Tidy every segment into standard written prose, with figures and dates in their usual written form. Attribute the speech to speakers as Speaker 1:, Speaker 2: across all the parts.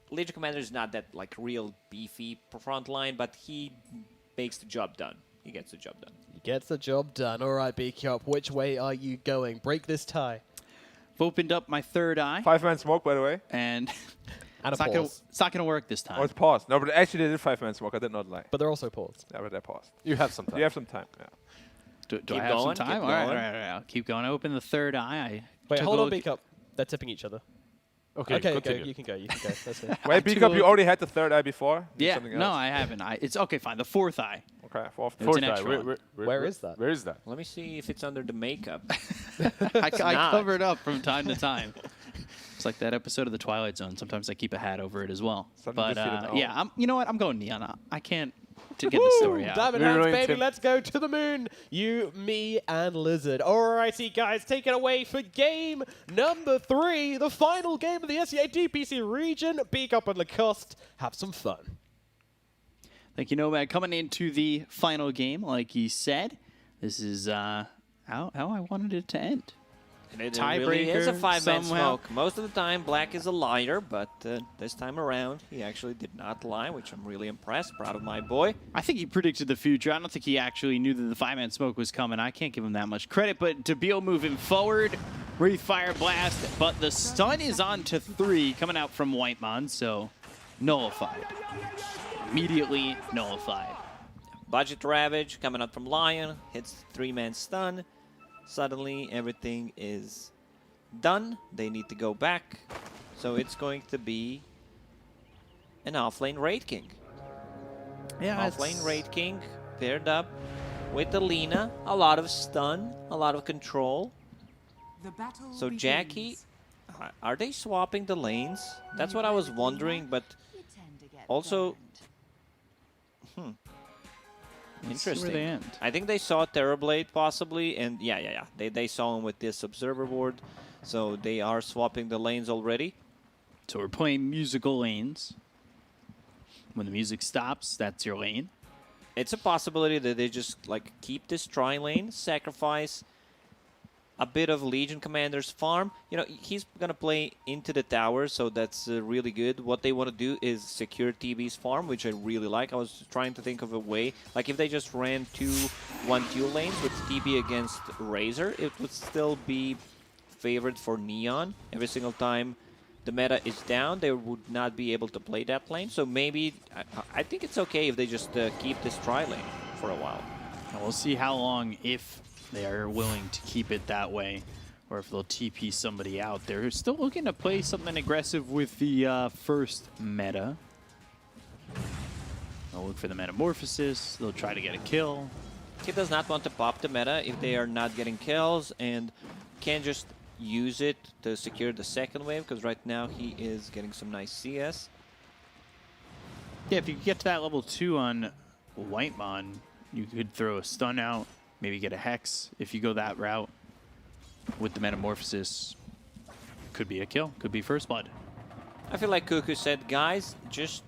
Speaker 1: Legion Commander is not that like real beefy front line, but he makes the job done. He gets the job done.
Speaker 2: He gets the job done. All right, BK, which way are you going? Break this tie.
Speaker 3: I've opened up my third eye.
Speaker 4: 5-man smoke, by the way.
Speaker 3: And
Speaker 2: And
Speaker 3: it's not gonna work this time.
Speaker 4: Oh, it's paused. No, but actually they did 5-man smoke. I did not lie.
Speaker 2: But they're also paused.
Speaker 4: Yeah, but they're paused.
Speaker 5: You have some time.
Speaker 4: You have some time, yeah.
Speaker 3: Do I have some time? All right. I'll keep going. I open the third eye.
Speaker 2: Wait, hold on, BK. They're tipping each other.
Speaker 5: Okay,
Speaker 2: Go.
Speaker 5: continue.
Speaker 2: You can go. That's it.
Speaker 4: Wait, B-Cup, you already had the third eye before?
Speaker 3: Yeah, no, I haven't. It's okay, fine. The fourth eye.
Speaker 4: Okay, fourth
Speaker 3: It's an
Speaker 4: eye.
Speaker 3: extra one.
Speaker 2: Where is that?
Speaker 5: Where is that?
Speaker 1: Let me see if it's under the makeup.
Speaker 3: I
Speaker 1: not.
Speaker 3: cover it up from time to time. It's like that episode of The Twilight Zone. Sometimes I keep a hat over it as well.
Speaker 4: Suddenly
Speaker 3: But
Speaker 4: defeated
Speaker 3: yeah, you know what? I'm going neon. I can't to get the story out.
Speaker 2: Diamond
Speaker 5: We're
Speaker 2: hands,
Speaker 5: going
Speaker 2: baby.
Speaker 5: to-
Speaker 2: Let's go to the moon. You, me, and Lizard. Alrighty, guys. Take it away for game number 3. The final game of the SEA DPC region. BK and Lacoste. Have some fun.
Speaker 3: Thank you, Nomad. Coming into the final game, like he said, this is how I wanted it to end.
Speaker 1: And it really is a
Speaker 3: Tiebreaker
Speaker 1: 5-man
Speaker 3: somehow.
Speaker 1: smoke. Most of the time, Black is a liar, but this time around, he actually did not lie, which I'm really impressed. Proud of my boy.
Speaker 3: I think he predicted the future. I don't think he actually knew that the 5-man smoke was coming. I can't give him that much credit, but Debil moving forward, Wreath Fire Blast, but the stun is on to 3 coming out from Whitemon, so nullified. Immediately nullified.
Speaker 1: Budget Ravage coming up from Lion, hits 3-man stun. Suddenly, everything is done. They need to go back. So it's going to be an offlane Raid King.
Speaker 3: Yeah,
Speaker 1: Offlane Raid King paired up with Alina. A lot of stun, a lot of control. So Jackie, are they swapping the lanes? That's what I was wondering, but also... Interesting.
Speaker 3: Where they end.
Speaker 1: I think they saw Terrorblade possibly, and yeah. They saw him with this observer board, so they are swapping the lanes already.
Speaker 3: So we're playing musical lanes. When the music stops, that's your lane.
Speaker 1: It's a possibility that they just like keep this tri lane, sacrifice a bit of Legion Commander's farm. You know, he's gonna play into the tower, so that's really good. What they want to do is secure TB's farm, which I really like. I was trying to think of a way, like if they just ran 2-1-2 lanes with TB against Razor, it would still be favored for Neon. Every single time the meta is down, they would not be able to play that lane. So maybe, I think it's okay if they just keep this tri lane for a while.
Speaker 3: And we'll see how long, if they are willing to keep it that way, or if they'll TP somebody out. They're still looking to play something aggressive with the first meta. They'll look for the Metamorphosis. They'll try to get a kill.
Speaker 1: He does not want to pop the meta if they are not getting kills, and can just use it to secure the second wave, because right now he is getting some nice CS.
Speaker 3: Yeah, if you get to that level 2 on Whitemon, you could throw a stun out, maybe get a Hex if you go that route. With the Metamorphosis, could be a kill, could be first blood.
Speaker 1: I feel like Cuckoo said, guys, just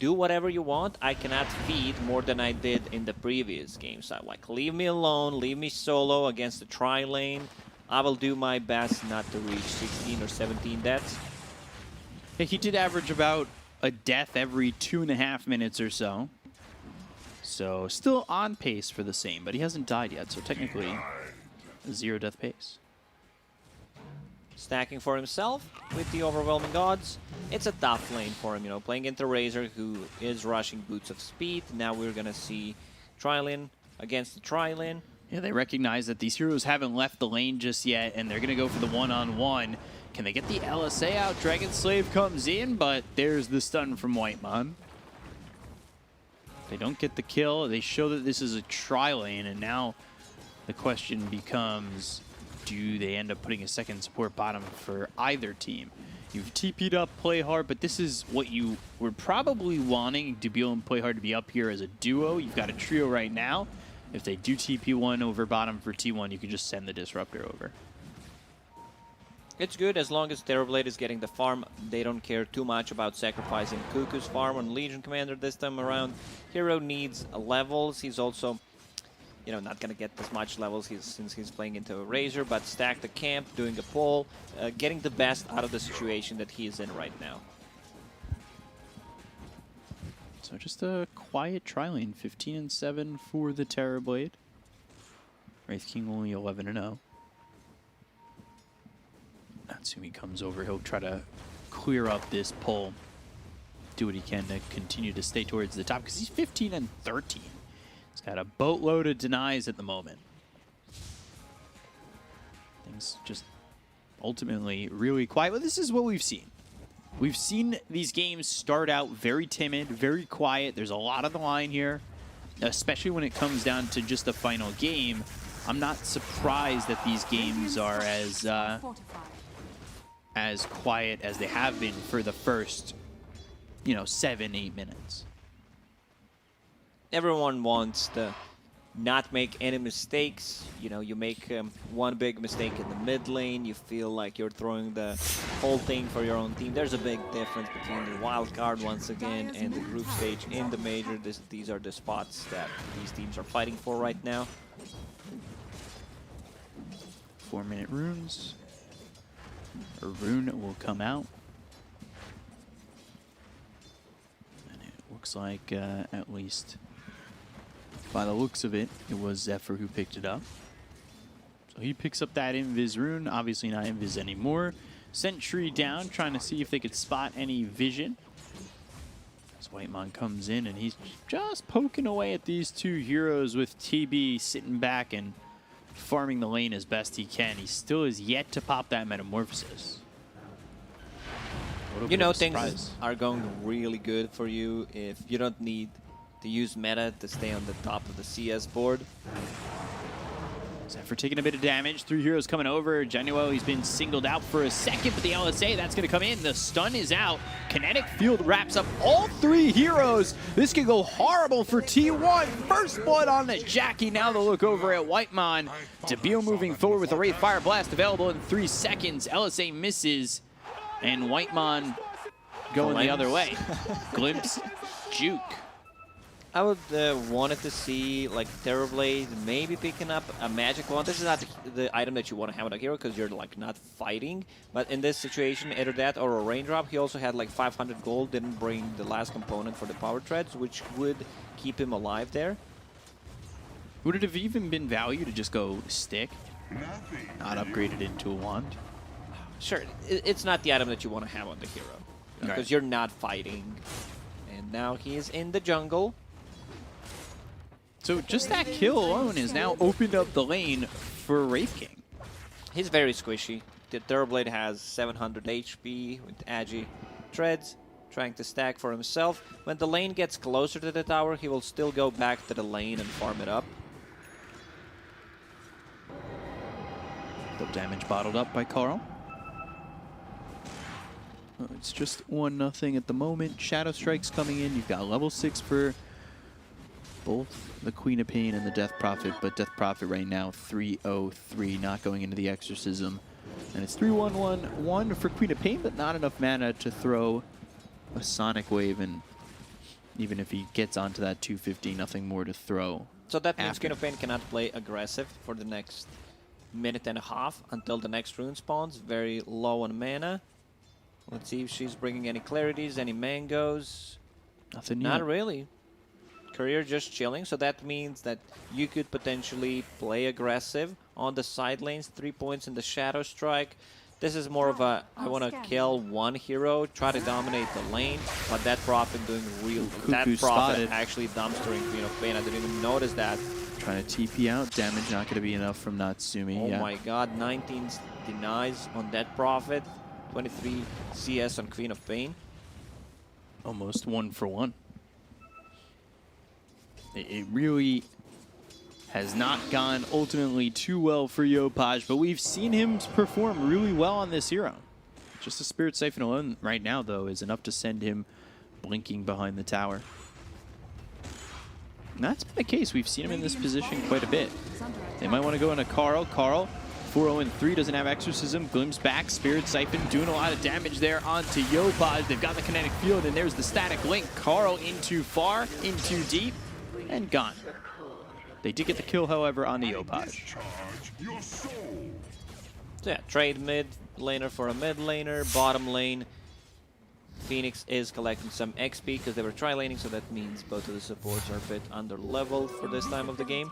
Speaker 1: do whatever you want. I cannot feed more than I did in the previous game. So like, leave me alone, leave me solo against the tri lane. I will do my best not to reach 16 or 17 deaths.
Speaker 3: Yeah, he did average about a death every 2.5 minutes or so. So still on pace for the same, but he hasn't died yet, so technically a 0 death pace.
Speaker 1: Stacking for himself with the overwhelming odds. It's a tough lane for him, you know, playing into Razor, who is rushing Boots of Speed. Now we're gonna see Trilin against the Trilin.
Speaker 3: Yeah, they recognize that these heroes haven't left the lane just yet, and they're gonna go for the one-on-one. Can they get the LSA out? Dragon Slave comes in, but there's the stun from Whitemon. They don't get the kill. They show that this is a tri-lane, and now the question becomes, do they end up putting a second support bottom for either team? You've TP'd up, play hard, but this is what you were probably wanting, Debil and play hard to be up here as a duo. You've got a trio right now. If they do TP1 over bottom for T1, you can just send the Disruptor over.
Speaker 1: It's good as long as Terrorblade is getting the farm. They don't care too much about sacrificing Cuckoo's farm on Legion Commander this time around. Hero needs levels. He's also, you know, not going to get as much levels since he's playing into a Razor, but stack the camp, doing a pull, getting the best out of the situation that he is in right now.
Speaker 3: So just a quiet tri-lane, 15-7 for the Terrorblade. Wraith King only 11-0. Natsumi comes over. He'll try to clear up this pull. Do what he can to continue to stay towards the top because he's 15-13. He's got a boatload of denies at the moment. Things just ultimately really quiet. But this is what we've seen. We've seen these games start out very timid, very quiet. There's a lot on the line here, especially when it comes down to just the final game. I'm not surprised that these games are as quiet as they have been for the first, 7-8 minutes.
Speaker 1: Everyone wants to not make any mistakes. You make one big mistake in the mid lane, you feel like you're throwing the whole thing for your own team. There's a big difference between the wild card once again and the group stage in the major. These are the spots that these teams are fighting for right now.
Speaker 3: 4-minute runes. A rune will come out. And it looks like, at least by the looks of it, it was Zephyr who picked it up. So he picks up that Invis rune. Obviously not Invis anymore. Sentry down, trying to see if they could spot any vision. As Whitemon comes in, and he's just poking away at these two heroes with TB sitting back and farming the lane as best he can. He still is yet to pop that Metamorphosis.
Speaker 1: Things are going really good for you if you don't need to use meta to stay on the top of the CS board.
Speaker 3: Zephyr taking a bit of damage. 3 heroes coming over. Genuel, he's been singled out for a second, but the LSA, that's going to come in. The stun is out. Kinetic Field wraps up all 3 heroes. This could go horrible for T1. First blood on the Jackie. Now the look over at Whitemon. Debio moving forward with a Wraith Fire Blast available in 3 seconds. LSA misses, and Whitemon going the other way. Glimpse, juke.
Speaker 1: I would wanted to see like Terrorblade maybe picking up a magic wand. This is not the item that you want to have on a hero because you're like not fighting. But in this situation, either that or a raindrop. He also had like 500 gold. Didn't bring the last component for the power treads, which would keep him alive there.
Speaker 3: Would it have even been value to just go stick, not upgrade it into a wand?
Speaker 1: Sure, it's not the item that you want to have on the hero because you're not fighting. And now he is in the jungle.
Speaker 3: So just that kill alone has now opened up the lane for Wraith King.
Speaker 1: He's very squishy. The Terrorblade has 700 HP with Agi treads, trying to stack for himself. When the lane gets closer to the tower, he will still go back to the lane and farm it up.
Speaker 3: The damage bottled up by Carl. It's just 1-0 at the moment. Shadow Strike's coming in. You've got level 6 for both the Queen of Pain and the Death Prophet, but Death Prophet right now 3-0-3, not going into the Exorcism. And it's 3-1-1-1 for Queen of Pain, but not enough mana to throw a Sonic Wave, and even if he gets onto that 250, nothing more to throw.
Speaker 1: So that means Queen of Pain cannot play aggressive for the next minute and a half until the next rune spawns. Very low on mana. Let's see if she's bringing any clarities, any mangoes.
Speaker 3: Nothing
Speaker 1: Not
Speaker 3: yet.
Speaker 1: really. Courier just chilling, so that means that you could potentially play aggressive on the side lanes. 3 points in the Shadow Strike. This is more of a, I want to kill one hero, try to dominate the lane, but that Prophet doing real... That Prophet
Speaker 3: spotted.
Speaker 1: actually dumpstering Queen of Pain. I didn't even notice that.
Speaker 3: Trying to TP out. Damage not going to be enough from Natsumi.
Speaker 1: Oh my god, 19 denies on that Prophet. 23 CS on Queen of Pain.
Speaker 3: Almost 1-for-1. It really has not gone ultimately too well for Yopaj, but we've seen him perform really well on this hero. Just the Spirit Siphon alone right now, though, is enough to send him blinking behind the tower. And that's been the case. We've seen him in this position quite a bit. They might want to go into Carl. Carl, 4-0-3, doesn't have Exorcism. Glimpse back. Spirit Siphon doing a lot of damage there onto Yopaj. They've got the kinetic field, and there's the static link. Carl in too far, in too deep, and gone. They did get the kill, however, on the Yopaj.
Speaker 1: So yeah, trade mid laner for a mid laner, bottom lane. Phoenix is collecting some XP because they were tri-laning, so that means both of the supports are a bit under level for this time of the game.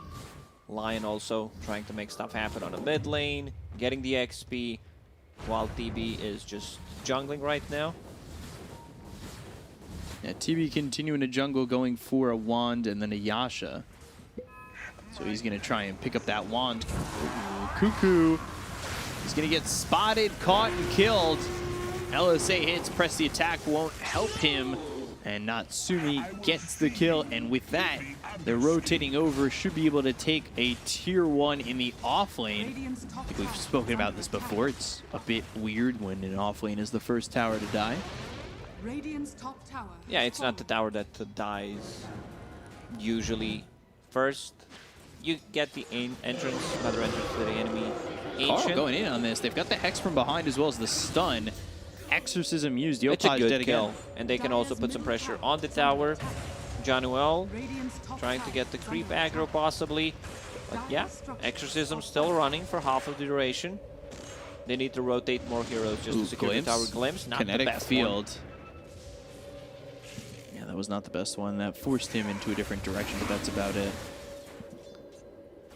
Speaker 1: Lion also trying to make stuff happen on the mid lane, getting the XP, while TB is just jungling right now.
Speaker 3: Yeah, TB continuing to jungle, going for a wand and then a Yasha. So he's going to try and pick up that wand. Ooh, Cuckoo. He's going to get spotted, caught, and killed. LSA hits, press the attack, won't help him. And Natsumi gets the kill. And with that, they're rotating over, should be able to take a tier 1 in the off lane. I think we've spoken about this before. It's a bit weird when an off lane is the first tower to die.
Speaker 5: Radiant's top tower.
Speaker 1: Yeah, it's not the tower that dies usually first. You get the entrance, another entrance to the enemy.
Speaker 3: Carl
Speaker 1: Ancient.
Speaker 3: going in on this. They've got the Hex from behind as well as the stun. Exorcism used.
Speaker 1: It's a
Speaker 3: Yopaj
Speaker 1: good
Speaker 3: dead
Speaker 1: kill.
Speaker 3: again.
Speaker 1: And they can also put some pressure on the tower. Januel
Speaker 5: Radiant's top
Speaker 1: trying to
Speaker 5: tower
Speaker 1: get the
Speaker 5: is
Speaker 1: creep
Speaker 5: under
Speaker 1: aggro possibly. But yeah, Exorcism still running for half of the duration. They need to rotate more heroes just to secure the tower. Glimpse, not the
Speaker 3: Kinetic
Speaker 1: best
Speaker 3: field.
Speaker 1: one.
Speaker 3: Yeah, that was not the best one. That forced him into a different direction, but that's about it.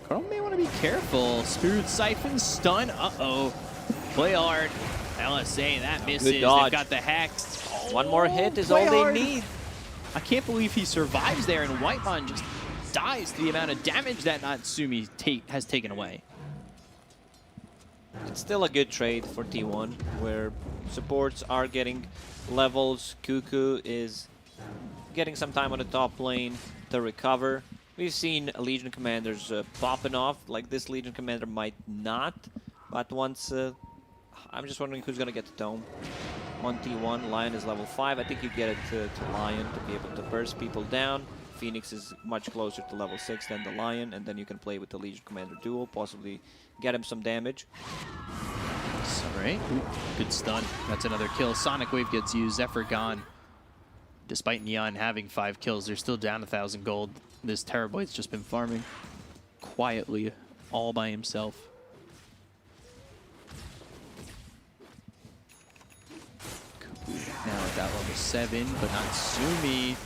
Speaker 3: Carl may want to be careful. Spirit Siphon, stun. Uh-oh. Play hard. LSA, that misses. They've
Speaker 1: dodge.
Speaker 3: got the Hex.
Speaker 1: One more hit is
Speaker 3: play
Speaker 1: all
Speaker 3: hard.
Speaker 1: they need.
Speaker 3: I can't believe he survives there, and Whitemon just dies to the amount of damage that Natsumi has taken away.
Speaker 1: It's still a good trade for T1, where supports are getting levels. Cuckoo is getting some time on the top lane to recover. We've seen Legion commanders popping off, like this Legion commander might not, but once, I'm just wondering who's going to get the Tome. On T1, Lion is level 5. I think you get it to Lion to be able to burst people down. Phoenix is much closer to level 6 than the Lion, and then you can play with the Legion Commander duel, possibly get him some damage.
Speaker 3: All right. Ooh, good stun. That's another kill. Sonic Wave gets used. Zephyr gone. Despite Neon having 5 kills, they're still down 1,000 gold. This Terrorboy's just been farming quietly, all by himself. Cuckoo now at that level 7, but not Sumi.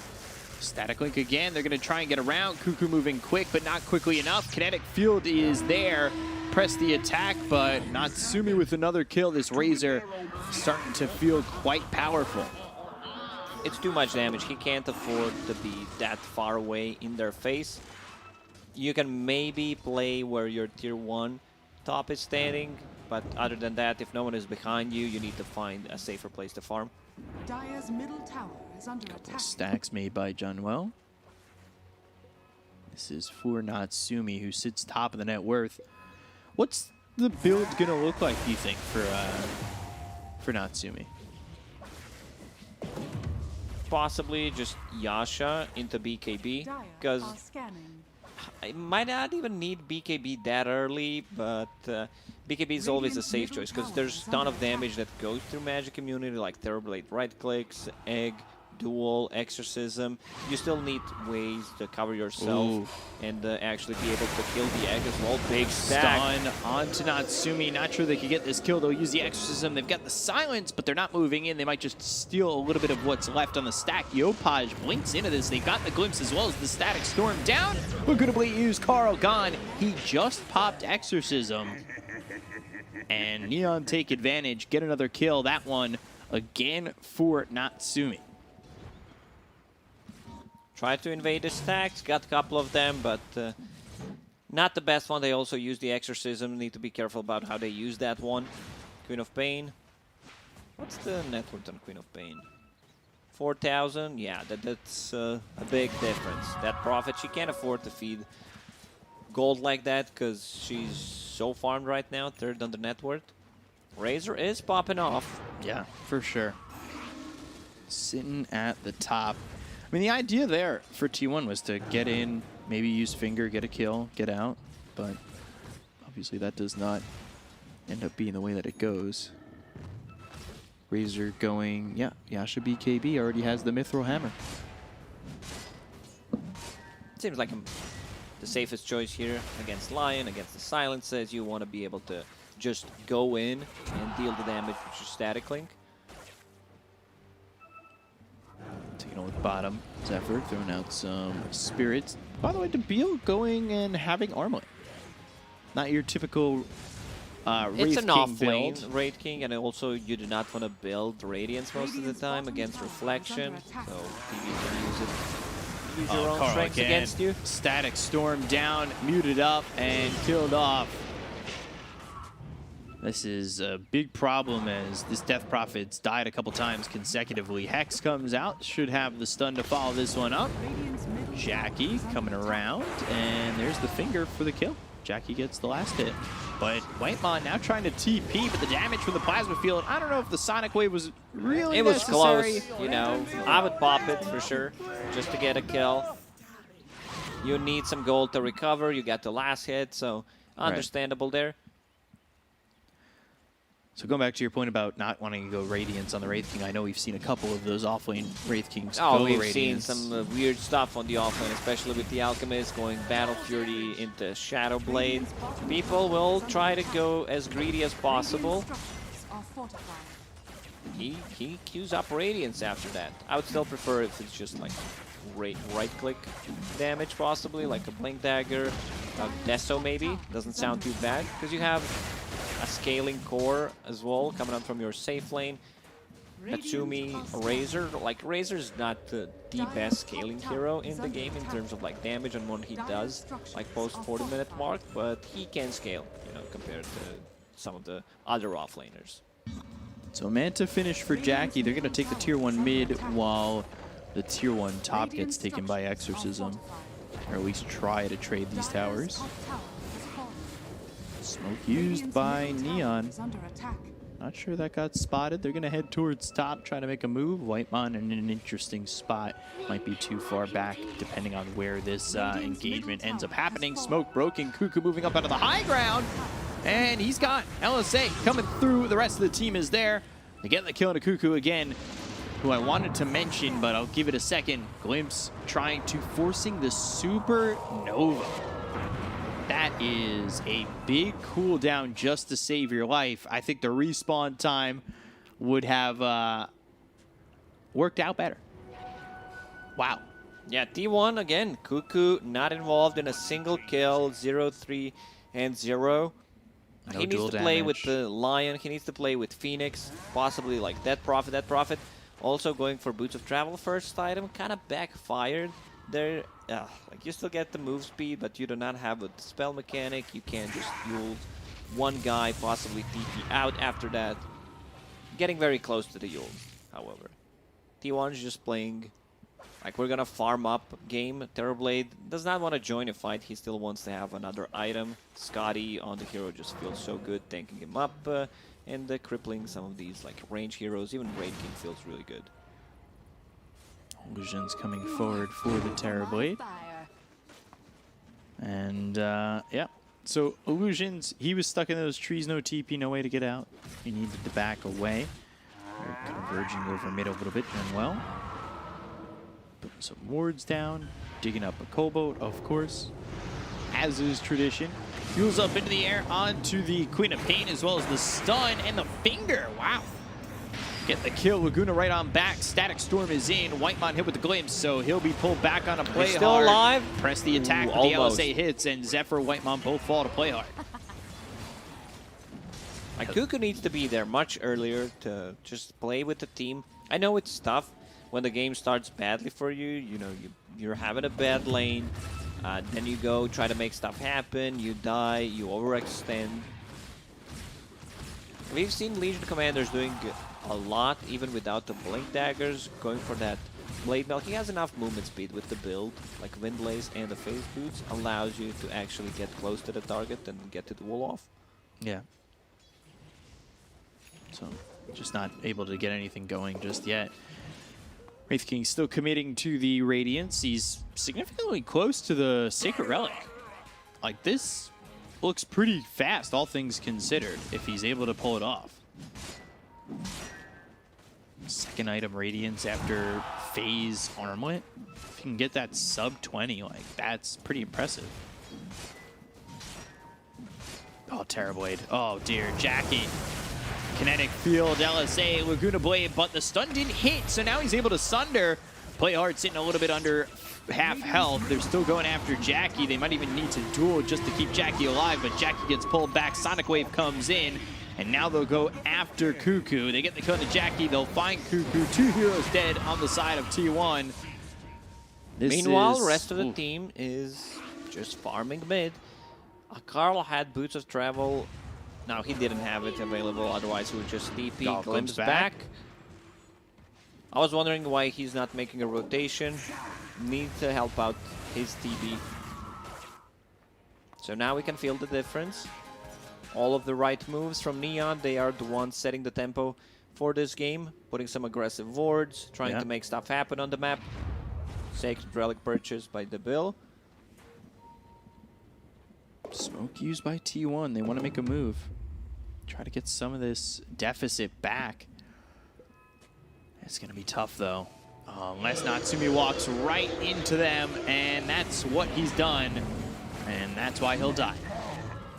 Speaker 3: Static Link again. They're going to try and get around. Cuckoo moving quick, but not quickly enough. Kinetic Field is there. Press the attack, but Natsumi with another kill. This Razor starting to feel quite powerful.
Speaker 1: It's too much damage. He can't afford to be that far away in their face. You can maybe play where your tier 1 top is standing, but other than that, if no one is behind you, you need to find a safer place to farm.
Speaker 5: Dire's middle tower is under attack.
Speaker 3: Stacks made by Junwell. This is for Natsumi, who sits top of the net worth. What's the build gonna look like, do you think, for Natsumi?
Speaker 1: Possibly just Yasha into BKB,
Speaker 5: Dire
Speaker 1: because
Speaker 5: are scanning.
Speaker 1: I might not even need BKB that early, but BKB is always a safe choice because there's a ton of damage that goes through Magic Immunity, like Terrorblade right clicks, Egg, Duel, Exorcism. You still need ways to cover yourself.
Speaker 3: Ooh.
Speaker 1: And actually be able to kill the Egg as well. Big stack.
Speaker 3: Stun onto Natsumi. Not sure they could get this kill. They'll use the Exorcism. They've got the Silence, but they're not moving in. They might just steal a little bit of what's left on the stack. Yopaj blinks into this. They've got the Glimpse as well as the Static Storm down. We're going to use Carl gone. He just popped Exorcism. And Neon take advantage. Get another kill. That one again for Natsumi.
Speaker 1: Tried to invade the stacks, got a couple of them, but not the best one. They also use the Exorcism. Need to be careful about how they use that one. Queen of Pain. What's the net worth on Queen of Pain? 4,000? Yeah, that's a big difference. That Prophet, she can't afford to feed gold like that because she's so farmed right now, 3rd on the net worth. Razor is popping off.
Speaker 3: Yeah, for sure. Sitting at the top. I mean, the idea there for T1 was to get in, maybe use Finger, get a kill, get out. But obviously that does not end up being the way that it goes. Razor going, yeah, Yasha BKB already has the Mithril Hammer.
Speaker 1: Seems like the safest choice here against Lion, against the Silences. You want to be able to just go in and deal the damage with your Static Link.
Speaker 3: bottom. Zephyr throwing out some spirits. By the way, Debil going and having Armlet. Not your typical
Speaker 1: It's
Speaker 3: Wraith
Speaker 1: an
Speaker 3: King
Speaker 1: off-lane
Speaker 3: build.
Speaker 1: Raid King, and also you do not want to build Radiance most of the time against Reflection, so TV can use it. Use your own
Speaker 3: Carl
Speaker 1: strengths
Speaker 3: again.
Speaker 1: against you.
Speaker 3: Static Storm down, muted up, and killed off. This is a big problem as this Death Prophet's died a couple times consecutively. Hex comes out, should have the stun to follow this one up.
Speaker 5: Radiant's middle
Speaker 3: Jackie
Speaker 5: tower is
Speaker 3: coming
Speaker 5: under
Speaker 3: around, and there's the finger for the kill. Jackie gets the last hit. But Whitemon now trying to TP, but the damage from the plasma field, I don't know if the Sonic Wave was really
Speaker 1: It was
Speaker 3: necessary.
Speaker 1: close, you know. I would pop it for sure, just to get a kill. You need some gold to recover. You got the last hit, so understandable there.
Speaker 3: So going back to your point about not wanting to go Radiance on the Wraith King, I know we've seen a couple of those offlane Wraith Kings
Speaker 1: Oh,
Speaker 3: go
Speaker 1: we've
Speaker 3: Radiance.
Speaker 1: seen some weird stuff on the offlane, especially with the Alchemist going Battle Fury into Shadow Blade. People will try to go as greedy as possible.
Speaker 5: structures are fortified.
Speaker 1: He queues up Radiance after that. I would still prefer if it's just like right-click damage, possibly, like a Blink Dagger, a Deso maybe. Doesn't sound too bad, because you have a scaling core as well coming up from your safe lane. Natsumi, Razor. Like, Razor's not the best scaling hero in the game in terms of like damage and what he does, like post 40-minute mark, but he can scale, you know, compared to some of the other offlaners.
Speaker 3: So Manta finish for Jackie. They're going to take the tier 1 mid while the tier 1 top gets taken by Exorcism. Or at least try to trade these towers. Smoke used by Neon. Not sure that got spotted. They're going to head towards top, trying to make a move. Whitemon in an interesting spot. Might be too far back, depending on where this engagement ends up happening. Smoke broken. Cuckoo moving up out of the high ground. And he's got LSA coming through. The rest of the team is there. They get the kill on a Cuckoo again, who I wanted to mention, but I'll give it a second. Glimpse trying to forcing the Supernova. That is a big cooldown just to save your life. I think the respawn time would have worked out better. Wow.
Speaker 1: Yeah, T1 again. Cuckoo not involved in a single kill. 0-3 and 0.
Speaker 3: No
Speaker 1: he needs
Speaker 3: dual
Speaker 1: to play
Speaker 3: damage.
Speaker 1: with the Lion. He needs to play with Phoenix. Possibly like that Prophet. Also going for Boots of Travel first item. Kind of backfired there. Like you still get the move speed, but you do not have a spell mechanic. You can't just ult one guy, possibly TP out after that. Getting very close to the ult, however. T1 is just playing like we're gonna farm up game. Terrorblade does not want to join a fight. He still wants to have another item. Scotty on the hero just feels so good, tanking him up and crippling some of these like range heroes. Even Raid King feels really good.
Speaker 3: Illusion's coming forward for the Terrorblade. And yeah, so Illusions, he was stuck in those trees, no TP, no way to get out. He needed to back away. We're converging over mid a little bit, doing well. Putting some wards down, digging up a Cobalt, of course, as is tradition. Fuels up into the air onto the Queen of Pain, as well as the stun and the finger. Wow. Get the kill. Laguna right on back. Static Storm is in. Whitemon hit with the glimpse, so he'll be pulled back on a play
Speaker 1: He's still
Speaker 3: hard.
Speaker 1: alive.
Speaker 3: Press the attack,
Speaker 1: Ooh,
Speaker 3: but the
Speaker 1: almost.
Speaker 3: LSA hits, and Zephyr, Whitemon both fall to play hard.
Speaker 1: Like Cuckoo needs to be there much earlier to just play with the team. I know it's tough when the game starts badly for you. You know, you're having a bad lane. Then you go try to make stuff happen. You die. You overextend. We've seen Legion Commanders doing a lot, even without the Blink Daggers, going for that Blade Melt. He has enough movement speed with the build, like Wind Blaze and the Phase Boots, allows you to actually get close to the target and get to the wall off.
Speaker 3: Yeah. So, just not able to get anything going just yet. Wraith King still committing to the Radiance. He's significantly close to the Sacred Relic. Like, this looks pretty fast, all things considered, if he's able to pull it off. Second item Radiance after Phase Armlet. If you can get that sub 20, like, that's pretty impressive. Oh, Terrorblade. Oh, dear. Jackie. Kinetic Field, LSA, Laguna Blade, but the stun didn't hit, so now he's able to Sunder. Play Hard sitting a little bit under half health. They're still going after Jackie. They might even need to duel just to keep Jackie alive, but Jackie gets pulled back. Sonic Wave comes in, and now they'll go after Cuckoo. They get the kill to Jackie. They'll find Cuckoo. 2 heroes dead on the side of T1.
Speaker 1: Meanwhile, the rest of the team is just farming mid. Carl had Boots of Travel. No, he didn't have it available, otherwise he would just TP, glimpse back. I was wondering why he's not making a rotation. Need to help out his TB. So now we can feel the difference. All of the right moves from Neon, they are the ones setting the tempo for this game, putting some aggressive wards, trying to make stuff happen on the map. Sacred Relic purchased by the Bill.
Speaker 3: Smoke used by T1. They want to make a move. Try to get some of this deficit back. It's going to be tough, though. Unless Natsumi walks right into them, and that's what he's done. And that's why he'll die.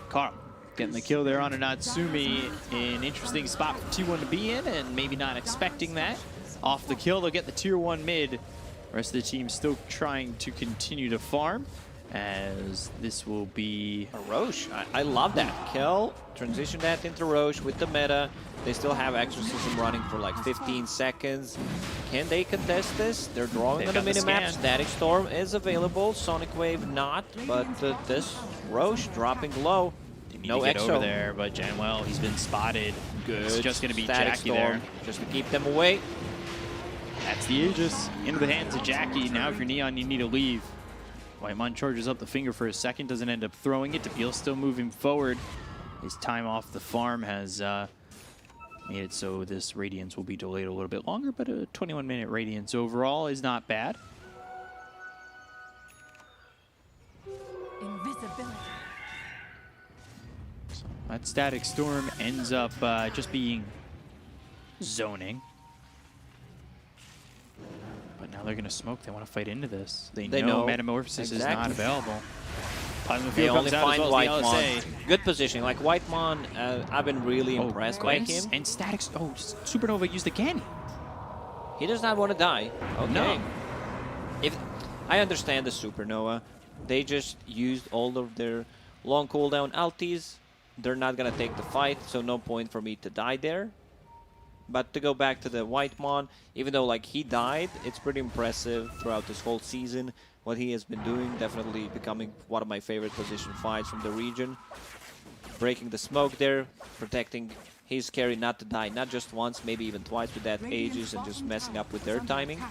Speaker 3: Carl getting the kill there on a Natsumi. An interesting spot for T1 to be in, and maybe not expecting that. Off the kill, they'll get the tier 1 mid. The rest of the team still trying to continue to farm, as this will be
Speaker 1: a Roche. I love that kill. Transition that into Roche with the meta. They still have Exorcism running for like 15 seconds. Can they contest this? They're drawing on the minimap. Static Storm is available. Sonic Wave not, but this Roche dropping low. No
Speaker 3: get
Speaker 1: exo
Speaker 3: over there, but Janwell, he's been spotted.
Speaker 1: Good.
Speaker 3: It's just going to be
Speaker 1: Static
Speaker 3: Jackie
Speaker 1: Storm,
Speaker 3: there.
Speaker 1: just to keep them away.
Speaker 3: That's the Aegis into the hands of Jackie. Now if you're Neon, you need to leave. Whitemon charges up the finger for a second, doesn't end up throwing it. Debil still moving forward. His time off the farm has made it so this Radiance will be delayed a little bit longer, but a 21-minute Radiance overall is not bad.
Speaker 5: Invisibility.
Speaker 3: So that Static Storm ends up just being zoning. But now they're going to smoke. They want to fight into this. They know Metamorphosis is not available.
Speaker 1: They only find Whitemon. Good positioning. Like Whitemon, I've been really impressed by him.
Speaker 3: And Static. Oh, Supernova used again.
Speaker 1: He does not want to die. Okay.
Speaker 3: No.
Speaker 1: If I understand the Supernova, they just used all of their long cooldown ultis. They're not gonna take the fight, so no point for me to die there. But to go back to the Whitemon, even though like he died, it's pretty impressive throughout this whole season. What he has been doing, definitely becoming one of my favorite position fights from the region. Breaking the smoke there, protecting his carry not to die, not just once, maybe even twice with that Aegis and just messing up with their timing.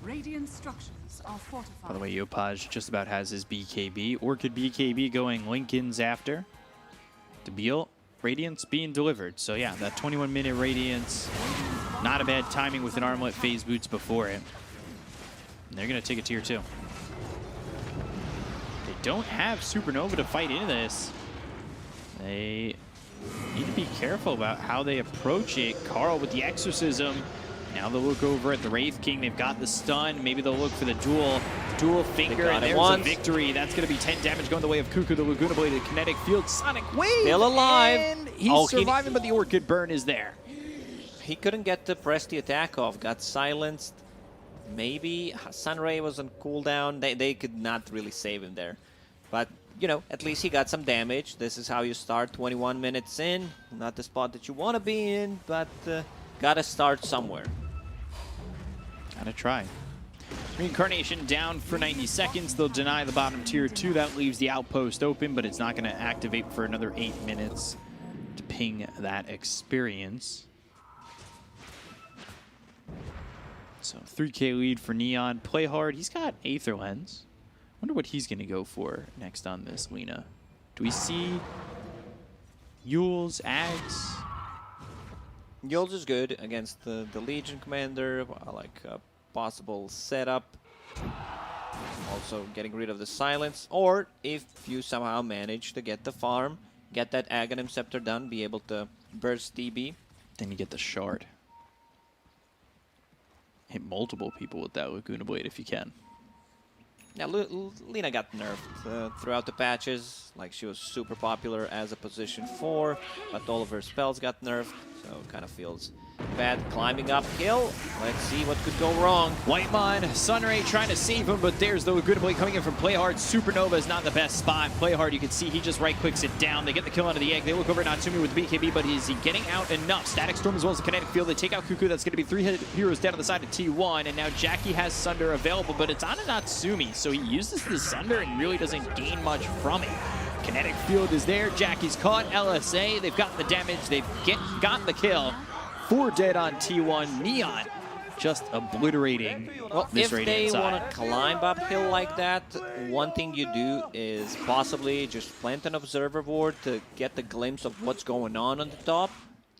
Speaker 5: Radiant structures are fortified.
Speaker 3: By the way, Yopaj just about has his BKB. Orchid BKB going Lincoln's after. Debil, Radiance being delivered. So yeah, that 21-minute Radiance, not a bad timing with an Armlet Phase Boots before it. And they're going to take a tier 2. They don't have Supernova to fight into this. They need to be careful about how they approach it. Carl with the Exorcism. Now they'll look over at the Wraith King. They've got the stun. Maybe they'll look for the dual finger, and there's a victory. That's going to be 10 damage going the way of Cuckoo, the Laguna Blade, the Kinetic Field, Sonic Wave.
Speaker 1: Still alive.
Speaker 3: And he's surviving, but the Orchid Burn is there.
Speaker 1: He couldn't get to press the attack off. Got silenced. Maybe Sunray was on cooldown. They could not really save him there. But, you know, at least he got some damage. This is how you start 21 minutes in. Not the spot that you want to be in, but gotta start somewhere.
Speaker 3: Gotta try. Reincarnation down for 90 seconds. They'll deny the bottom tier 2. That leaves the outpost open, but it's not going to activate for another 8 minutes to ping that experience. So 3K lead for Neon. Play hard. He's got Aether Lens. Wonder what he's going to go for next on this, Lena. Do we see Yules, Ags?
Speaker 1: Yules is good against the Legion Commander. I like a possible setup. Also getting rid of the silence. Or if you somehow manage to get the farm, get that Aghanim Scepter done, be able to burst DB.
Speaker 3: Then you get the shard. Hit multiple people with that Laguna Blade if you can.
Speaker 1: Yeah, Lena got nerfed throughout the patches. Like, she was super popular as a position 4, but all of her spells got nerfed. So kind of feels bad climbing uphill. Let's see what could go wrong.
Speaker 3: Whitemon, Sunray trying to save him, but there's the good play coming in from Playhard. Supernova is not the best spot. Playhard, you can see he just right-clicks it down. They get the kill out of the egg. They look over at Natsumi with the BKB, but is he getting out enough? Static Storm as well as the Kinetic Field. They take out Cuckoo. That's going to be 3 heroes down on the side of T1, and now Jackie has Sunder available, but it's on a Natsumi, so he uses the Sunder and really doesn't gain much from it. Kinetic Field is there. Jackie's caught. LSA, they've gotten the damage. They've gotten the kill. 4 dead on T1. Neon just obliterating this
Speaker 1: if they
Speaker 3: Radiant
Speaker 1: want
Speaker 3: side.
Speaker 1: to climb uphill like that, one thing you do is possibly just plant an observer board to get the glimpse of what's going on the top.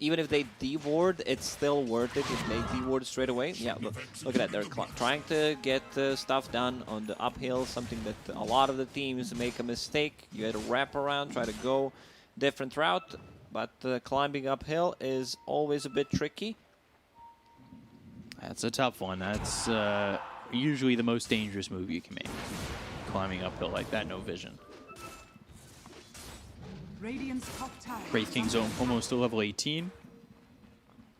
Speaker 1: Even if they deward, it's still worth it if they deward straight away. Yeah, look at that. They're trying to get stuff done on the uphill, something that a lot of the teams make a mistake. You had to wrap around, try to go different route, but climbing uphill is always a bit tricky.
Speaker 3: That's a tough one. That's usually the most dangerous move you can make. Climbing uphill like that, no vision.
Speaker 5: Radiant's top tower.
Speaker 3: Wraith King's almost to level 18.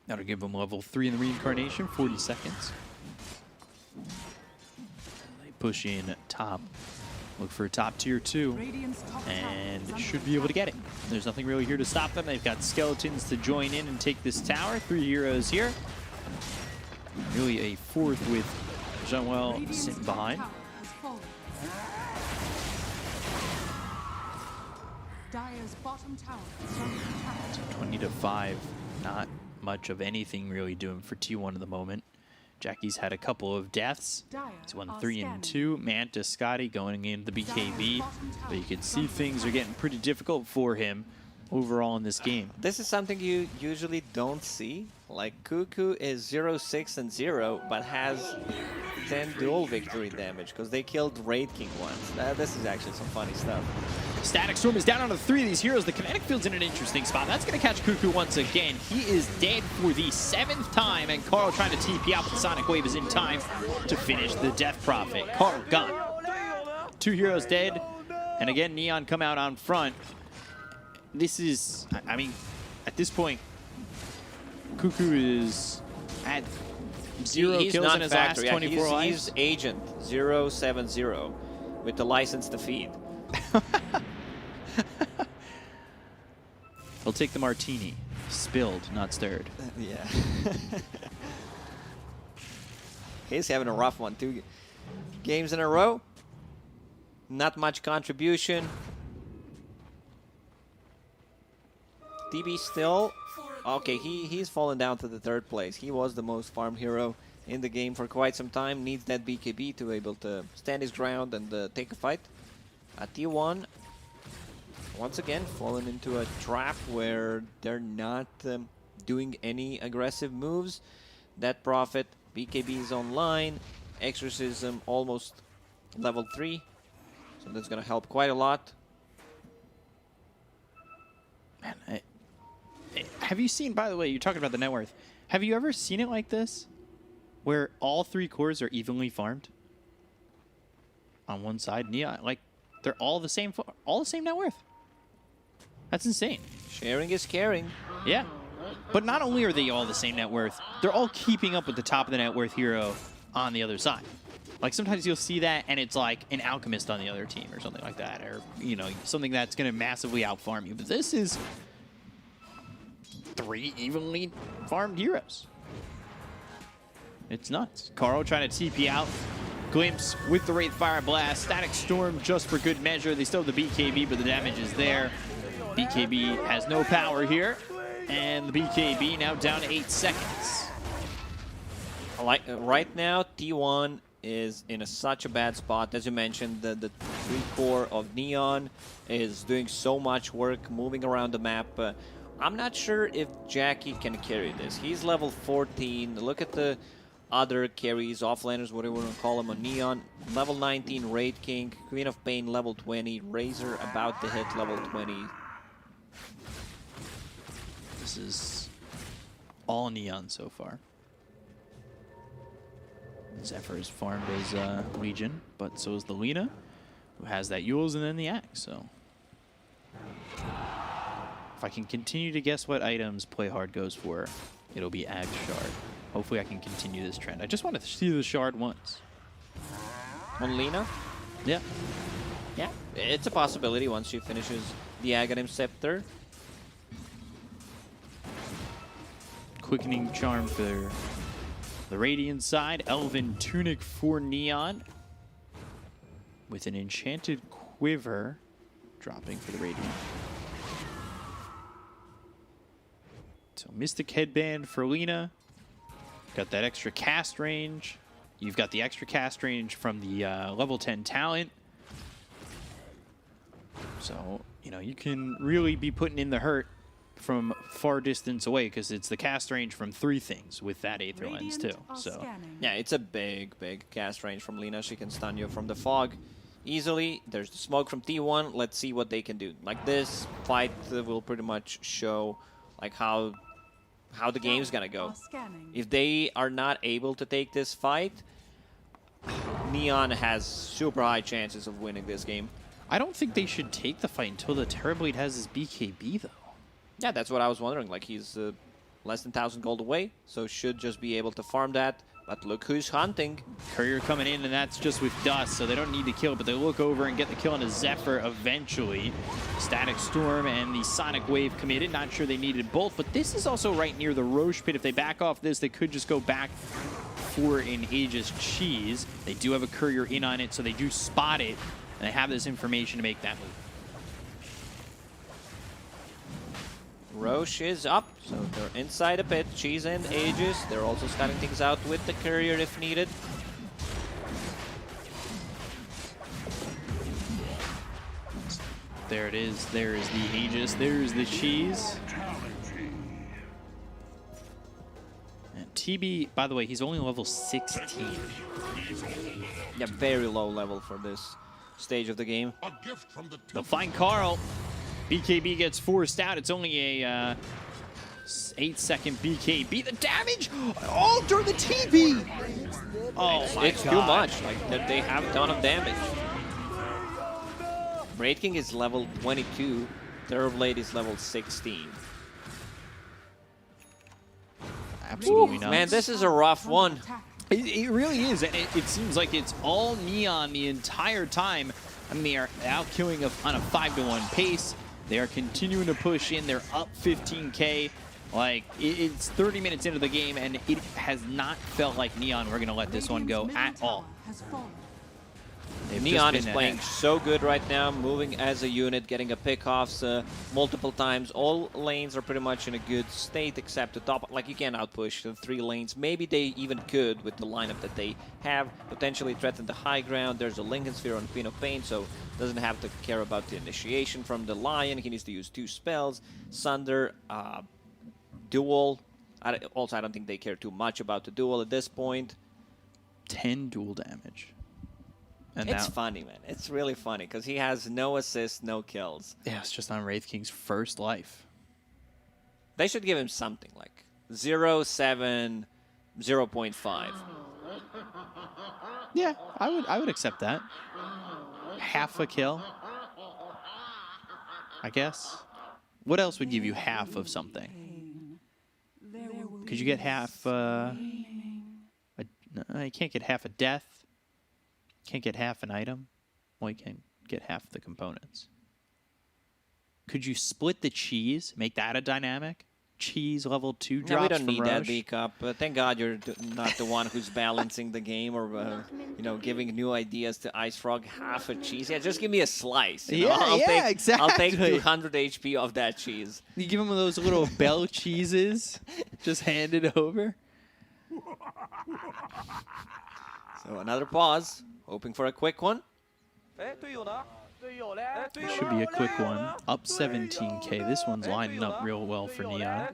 Speaker 3: That'll give him level 3 in the reincarnation, 40 seconds. They push in top. Look for a top tier 2.
Speaker 5: Radiant's top tower
Speaker 3: And
Speaker 5: is under
Speaker 3: should be able to get it. There's nothing really here to stop them. They've got skeletons to join in and take this tower. 3 heroes here. Really a 4th with Jean-Well
Speaker 5: Radiant's
Speaker 3: sitting
Speaker 5: top
Speaker 3: behind.
Speaker 5: tower has fallen. Dire's bottom tower is under attack.
Speaker 3: 20 to 5. Not much of anything really doing for T1 at the moment. Jackie's had a couple of deaths. He's won 3 and 2. Manta, Scotty going into the BKB. But you can see things are getting pretty difficult for him overall in this game.
Speaker 1: This is something you usually don't see. Like Cuckoo is 0-6 and 0, but has 10 dual victory damage because they killed Wraith King once. This is actually some funny stuff.
Speaker 3: Static Storm is down onto 3 of these heroes. The Kinetic Field's in an interesting spot. That's going to catch Cuckoo once again. He is dead for the 7th time, and Carl trying to TP out, but the Sonic Wave is in time to finish the Death Prophet. Carl gone. 2 heroes dead, and again, Neon come out on front. This is, I mean, at this point, Cuckoo is at 0
Speaker 1: He's
Speaker 3: kills
Speaker 1: not
Speaker 3: in his
Speaker 1: factory.
Speaker 3: last 24
Speaker 1: He's
Speaker 3: lives.
Speaker 1: Agent 070 with the license to feed.
Speaker 3: He'll take the martini. Spilled, not stirred.
Speaker 1: Yeah. He's having a rough one. 2 games in a row. Not much contribution. DB still. Okay, he's fallen down to the 3rd place. He was the most farmed hero in the game for quite some time. Needs that BKB to be able to stand his ground and take a fight. T1, once again, fallen into a trap where they're not doing any aggressive moves. That Prophet, BKB is online. Exorcism almost level 3. So that's going to help quite a lot.
Speaker 3: Man, have you seen, by the way, you're talking about the net worth. Have you ever seen it like this? Where all 3 cores are evenly farmed? On one side, Neon, like, they're all the same net worth. That's insane.
Speaker 1: Sharing is caring.
Speaker 3: Yeah. But not only are they all the same net worth, they're all keeping up with the top of the net worth hero on the other side. Like, sometimes you'll see that, and it's like an alchemist on the other team or something like that, or, you know, something that's going to massively outfarm you. But this is 3 evenly farmed heroes. It's nuts. Carl trying to TP out. Glimpse with the Wraith Fire Blast. Static Storm just for good measure. They still have the BKB, but the damage is there. BKB has no power here. And the BKB now down to 8 seconds.
Speaker 1: Like right now, T1 is in such a bad spot. As you mentioned, the 3 core of Neon is doing so much work moving around the map. I'm not sure if Jackie can carry this. He's level 14. Look at the other carries, offlaners, whatever you want to call them, on Neon. Level 19, Wraith King. Queen of Pain, level 20. Razor about to hit level 20.
Speaker 3: This is all Neon so far. Zephyr is farmed as Legion, but so is the Lina, who has that Yules and then the Axe, so. If I can continue to guess what items Play Hard goes for, it'll be Ag Shard. Hopefully I can continue this trend. I just wanted to see the Shard once.
Speaker 1: On Lina?
Speaker 3: Yeah.
Speaker 1: Yeah, it's a possibility once she finishes the Aghanim Scepter.
Speaker 3: Quickening Charm for the Radiant side. Elven Tunic for Neon. With an Enchanted Quiver dropping for the Radiant. So Mystic Headband for Lina. Got that extra cast range. You've got the extra cast range from the level 10 talent. So, you know, you can really be putting in the hurt from far distance away because it's the cast range from 3 things with that Aether Lens too. So,
Speaker 1: yeah, it's a big cast range from Lina. She can stun you from the fog easily. There's the smoke from T1. Let's see what they can do. Like, this fight will pretty much show like how the game's gonna go. If they are not able to take this fight, Neon has super high chances of winning this game.
Speaker 3: I don't think they should take the fight until the Terrorblade has his BKB though.
Speaker 1: Yeah, that's what I was wondering. Like, he's less than 1,000 gold away, so should just be able to farm that. But look who's hunting.
Speaker 3: Courier coming in, and that's just with Dust, so they don't need to kill, but they look over and get the kill on a Zephyr eventually. Static Storm and the Sonic Wave committed. Not sure they needed both, but this is also right near the Roche Pit. If they back off this, they could just go back for an Aegis Cheese. They do have a Courier in on it, so they do spot it, and they have this information to make that move.
Speaker 1: Roche is up, so they're inside a pit. Cheese and Aegis. They're also starting things out with the Courier if needed.
Speaker 3: There it is. There is the Aegis. There's the Cheese. And TB, by the way, he's only level 16.
Speaker 1: Yeah, very low level for this stage of the game.
Speaker 3: They'll find Carl. BKB gets forced out. It's only a 8-second BKB. The damage! Oh, during the TB! Oh my
Speaker 1: It's
Speaker 3: God.
Speaker 1: too much. Like, they have a ton of damage. Braid King is level 22. Terrorblade is level 16.
Speaker 3: Absolutely nuts.
Speaker 1: Man, this is a rough one.
Speaker 3: It really is, and it seems like it's all Neon the entire time. I mean, they are out killing on a 5-to-1 pace. They are continuing to push in. They're up 15K. Like, it's 30 minutes into the game, and it has not felt like Neon were going to let this one go at all. They've
Speaker 1: Neon
Speaker 3: just
Speaker 1: is
Speaker 3: been
Speaker 1: playing
Speaker 3: ahead.
Speaker 1: so good right now, moving as a unit, getting a pickoffs multiple times. All lanes are pretty much in a good state except the top. Like, you can't outpush the 3 lanes. Maybe they even could with the lineup that they have. Potentially threaten the high ground. There's a Lincoln Sphere on Queen of Pain, so doesn't have to care about the initiation from the Lion. He needs to use 2 spells. Sunder, Duel. I don't think they care too much about the Duel at this point.
Speaker 3: 10 dual damage. And
Speaker 1: It's
Speaker 3: now,
Speaker 1: funny, man. It's really funny because he has no assists, no kills.
Speaker 3: yeah, it's just on Wraith King's first life.
Speaker 1: They should give him something like 0, 7, 0.5.
Speaker 3: Yeah, I would accept that. Half a kill, I guess. What else would give you half of something? Could you get half? No, you can't get half a death. Can't get half an item. Well, you can get half the components. Could you split the cheese? Make that a dynamic? Cheese level 2 drops
Speaker 1: No, we don't
Speaker 3: from
Speaker 1: need that
Speaker 3: Roche?
Speaker 1: B-Cup. Thank God you're not the one who's balancing the game or giving new ideas to Ice Frog. Half a cheese. Yeah, just give me a slice. You know?
Speaker 3: Yeah,
Speaker 1: I'll take
Speaker 3: exactly.
Speaker 1: 200 HP of that cheese.
Speaker 3: You give him those little bell cheeses, just hand it over.
Speaker 1: So another pause. Hoping for a quick one.
Speaker 3: It should be a quick one. Up 17K. This one's lining up real well for Neon.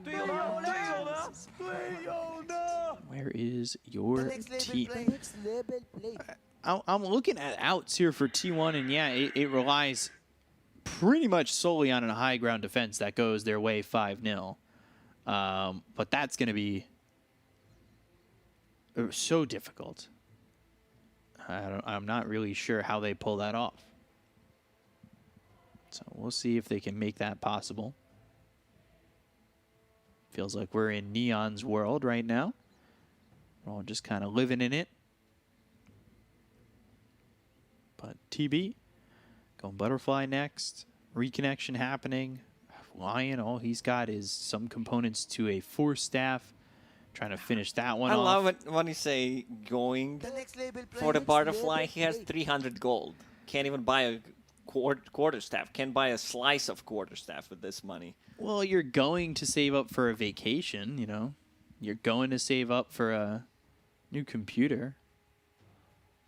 Speaker 3: Where is your team? I'm looking at outs here for T1, and yeah, it relies pretty much solely on a high ground defense that goes their way 5-0. But that's going to be so difficult. I'm not really sure how they pull that off. So we'll see if they can make that possible. Feels like we're in Neon's world right now. We're all just kind of living in it. But TB, going Butterfly next. Reconnection happening. Lion, all he's got is some components to a Force Staff. Trying to finish that one
Speaker 1: I
Speaker 3: off.
Speaker 1: love it when you say going for the Butterfly. He has 300 gold. Can't even buy a quarterstaff. Can't buy a slice of quarterstaff with this money.
Speaker 3: Well, you're going to save up for a vacation, you know. You're going to save up for a new computer.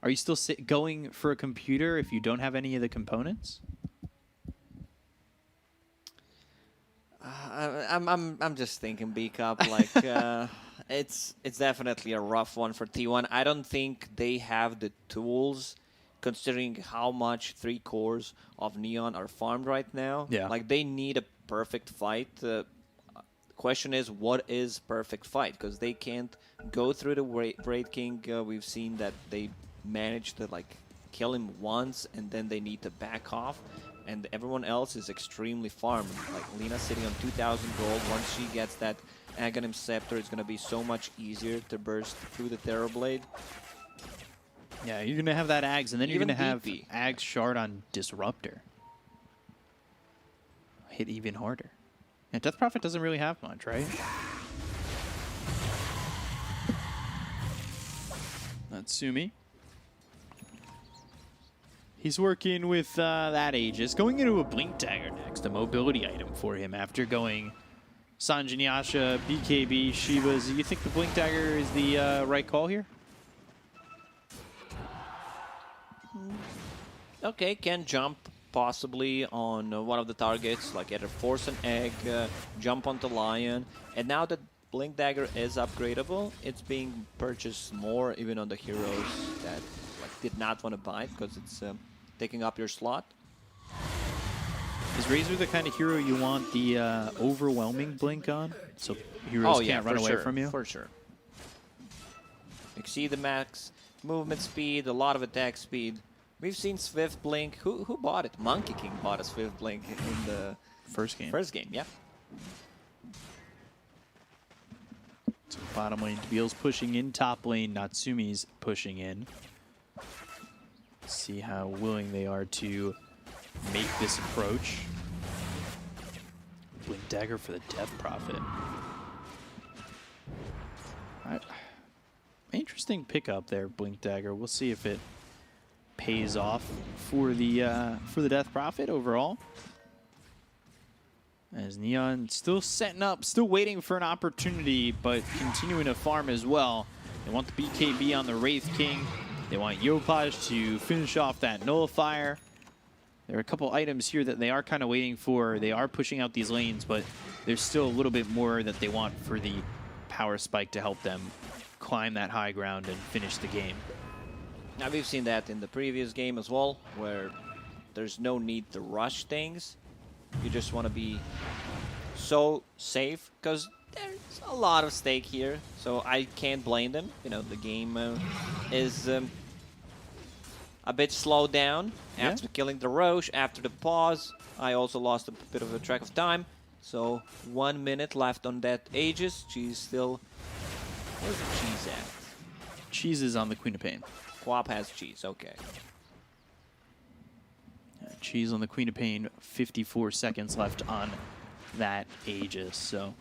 Speaker 3: Are you still going for a computer if you don't have any of the components?
Speaker 1: I'm just thinking B Cup like it's definitely a rough one for T1. I don't think they have the tools, considering how much 3 cores of Neon are farmed right now.
Speaker 3: Yeah.
Speaker 1: Like they need a perfect fight. Question is, what is perfect fight? Because they can't go through the Raid King. We've seen that they managed to like kill him once, and then they need to back off. And everyone else is extremely farmed. Like Lina sitting on 2,000 gold. Once she gets that Aghanim Scepter, it's going to be so much easier to burst through the Terrorblade.
Speaker 3: Yeah, you're going to have that Ags, and then you're
Speaker 1: Even
Speaker 3: going to have
Speaker 1: DP.
Speaker 3: Ags Shard on Disruptor. Hit even harder. And Death Prophet doesn't really have much, right? Natsumi. He's working with that Aegis. Going into a Blink Dagger next, a mobility item for him after going Sanjin Yasha, BKB, Shivas. Do you think the Blink Dagger is the right call here?
Speaker 1: Okay, can jump possibly on one of the targets, like either force an egg, jump onto Lion. And now that Blink Dagger is upgradable, it's being purchased more even on the heroes that like, did not want to buy it because it's taking up your slot.
Speaker 3: Is Razor the kind of hero you want the overwhelming blink on? So heroes can't run away from you?
Speaker 1: For sure. Exceed the max movement speed, a lot of attack speed. We've seen Swift Blink. Who bought it? Monkey King bought a Swift Blink in the
Speaker 3: First game.
Speaker 1: first game, yeah.
Speaker 3: So bottom lane, Beal's pushing in. Top lane, Natsumi's pushing in. See how willing they are to make this approach. Blink Dagger for the Death Prophet. Interesting pickup there, Blink Dagger. We'll see if it pays off for the Death Prophet overall. As Neon still setting up, still waiting for an opportunity, but continuing to farm as well. They want the BKB on the Wraith King. They want Yopaj to finish off that Nullifier. There are a couple items here that they are kind of waiting for. They are pushing out these lanes, but there's still a little bit more that they want for the power spike to help them climb that high ground and finish the game.
Speaker 1: Now we've seen that in the previous game as well, where there's no need to rush things. You just want to be so safe, because there's a lot of stake here, so I can't blame them. You know, the game is a bit slowed down after killing the Roche, after the pause. I also lost a bit of a track of time, so 1 minute left on that Aegis. She's still... Where's the cheese at?
Speaker 3: Cheese is on the Queen of Pain.
Speaker 1: Quap has cheese, okay.
Speaker 3: Cheese on the Queen of Pain, 54 seconds left on that Aegis. So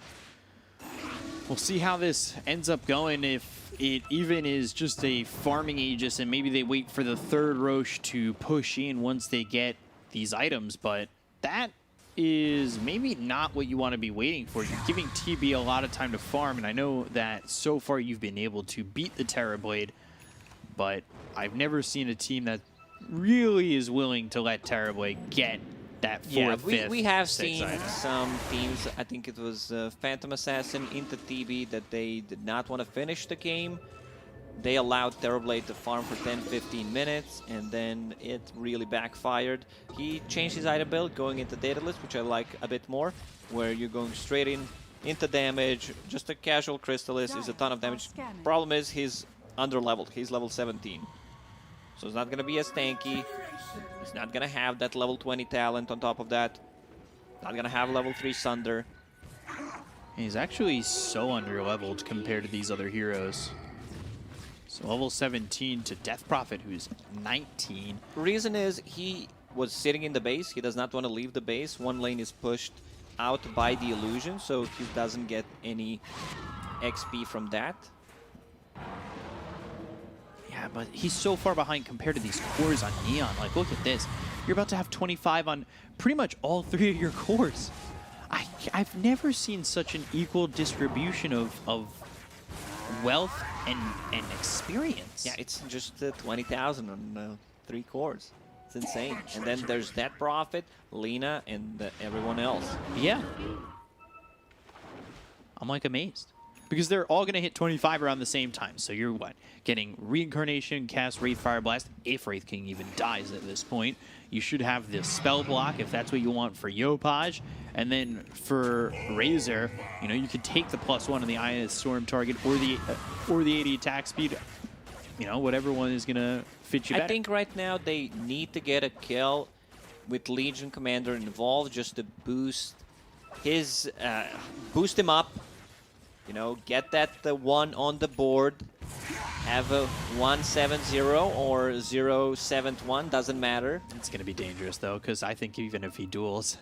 Speaker 3: we'll see how this ends up going, if it even is just a farming Aegis and maybe they wait for the third Roche to push in once they get these items. But that is maybe not what you want to be waiting for. You're giving TB a lot of time to farm, and I know that so far you've been able to beat the Terrorblade, but I've never seen a team that really is willing to let Terrorblade get that fourth, fifth,
Speaker 1: we have
Speaker 3: sixth
Speaker 1: seen
Speaker 3: item.
Speaker 1: some teams, I think it was Phantom Assassin into TB, that they did not want to finish the game. They allowed Terrorblade to farm for 10-15 minutes, and then it really backfired. He changed his item build, going into Daedalus, which I like a bit more, where you're going straight into damage. Just a casual Crystallis is a ton of damage. Problem is he's under-leveled. He's level 17. So it's not going to be as tanky. He's not going to have that level 20 talent on top of that. Not going to have level 3 Sunder.
Speaker 3: He's actually so underleveled compared to these other heroes. So level 17 to Death Prophet, who's 19.
Speaker 1: Reason is he was sitting in the base. He does not want to leave the base. One lane is pushed out by the illusion, so he doesn't get any XP from that.
Speaker 3: Yeah, but he's so far behind compared to these cores on Neon. Like, look at this. You're about to have 25 on pretty much all 3 of your cores. I've never seen such an equal distribution of wealth and experience.
Speaker 1: Yeah, it's just 20,000 on 3 cores. It's insane. And then there's that Prophet, Lina, and everyone else.
Speaker 3: Yeah. I'm like amazed. Because they're all going to hit 25 around the same time. So you're what? Getting Reincarnation, cast Wraith Fire Blast, if Wraith King even dies at this point. You should have the Spell Block if that's what you want for Yopaj. And then for Razor, you know, you could take the +1 on the Eye of the Storm target or the 80 attack speed. You know, whatever one is going to fit you better.
Speaker 1: I think right now they need to get a kill with Legion Commander involved just to boost his, boost him up. You know, get that 1 on the board, have a 1-7-0 or 0-7-1, doesn't matter.
Speaker 3: It's going to be dangerous, though, because I think even if he duels